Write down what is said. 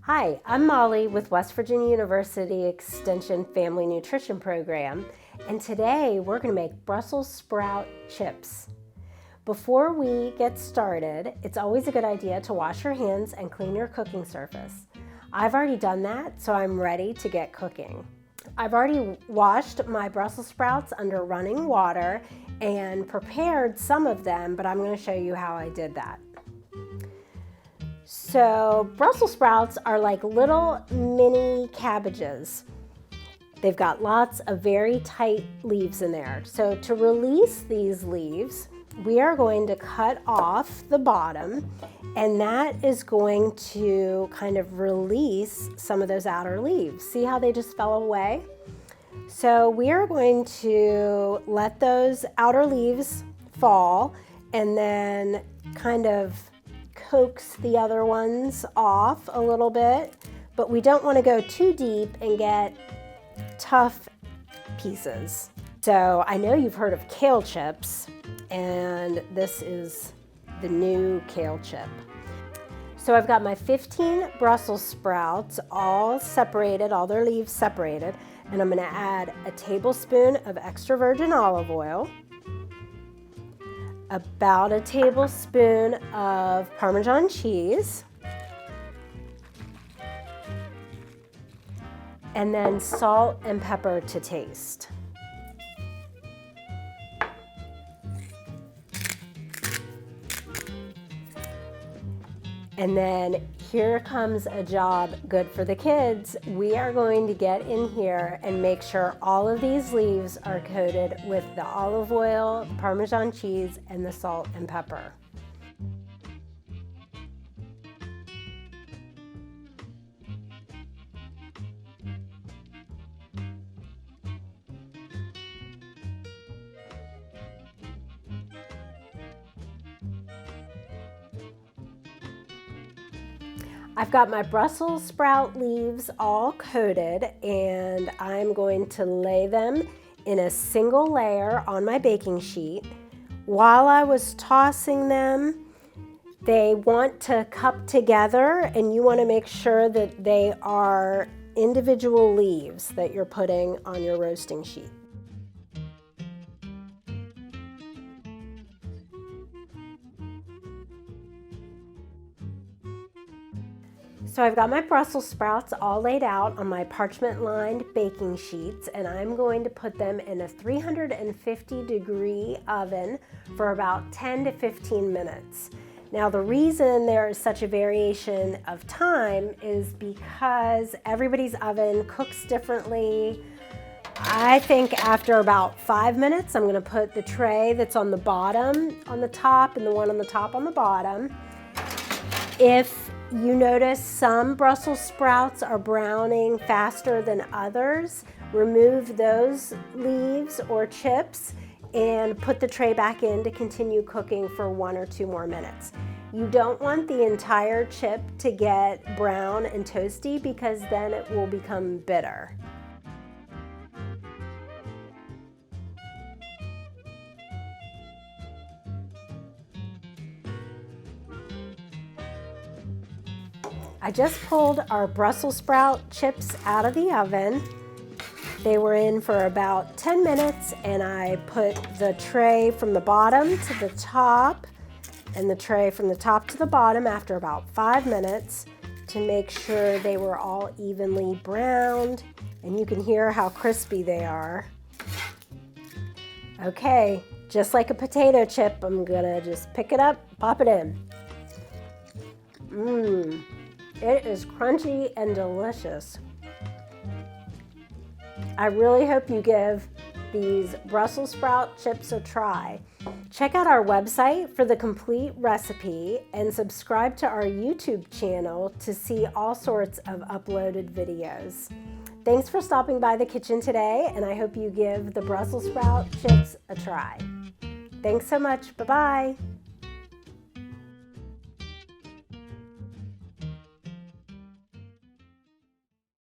Hi, I'm Molly with West Virginia University Extension Family Nutrition Program, and today we're going to make Brussels sprout chips. Before we get started, it's always a good idea to wash your hands and clean your cooking surface. I've already done that, so I'm ready to get cooking. I've already washed my Brussels sprouts under running water and prepared some of them, but I'm going to show you how I did that. So Brussels sprouts are like little mini cabbages. They've got lots of very tight leaves in there. So to release these leaves, we are going to cut off the bottom, and that is going to kind of release some of those outer leaves. See how they just fell away? So we are going to let those outer leaves fall and then kind of coax the other ones off a little bit, but we don't want to go too deep and get tough pieces. So I know you've heard of kale chips, and this is the new kale chip. So I've got my 15 Brussels sprouts all separated, all their leaves separated, and I'm going to add a tablespoon of extra virgin olive oil, about a tablespoon of Parmesan cheese, and then salt and pepper to taste. And then here comes a job good for the kids. We are going to get in here and make sure all of these leaves are coated with the olive oil, Parmesan cheese, and the salt and pepper. I've got my Brussels sprout leaves all coated, and I'm going to lay them in a single layer on my baking sheet. While I was tossing them, they want to cup together, and you want to make sure that they are individual leaves that you're putting on your roasting sheet. So I've got my Brussels sprouts all laid out on my parchment-lined baking sheets, and I'm going to put them in a 350-degree oven for about 10 to 15 minutes. Now the reason there is such a variation of time is because everybody's oven cooks differently. I think after about 5 minutes, I'm going to put the tray that's on the bottom on the top and the one on the top on the bottom. If you notice some Brussels sprouts are browning faster than others, remove those leaves or chips and put the tray back in to continue cooking for 1 or 2 more minutes. You don't want the entire chip to get brown and toasty because then it will become bitter. I just pulled our Brussels sprout chips out of the oven. They were in for about 10 minutes, and I put the tray from the bottom to the top and the tray from the top to the bottom after about 5 minutes to make sure they were all evenly browned, and you can hear how crispy they are. Okay, just like a potato chip, I'm gonna just pick it up, pop it in. It is crunchy and delicious. I really hope you give these Brussels sprout chips a try. Check out our website for the complete recipe and subscribe to our YouTube channel to see all sorts of uploaded videos. Thanks for stopping by the kitchen today, and I hope you give the Brussels sprout chips a try. Thanks so much. Bye-bye.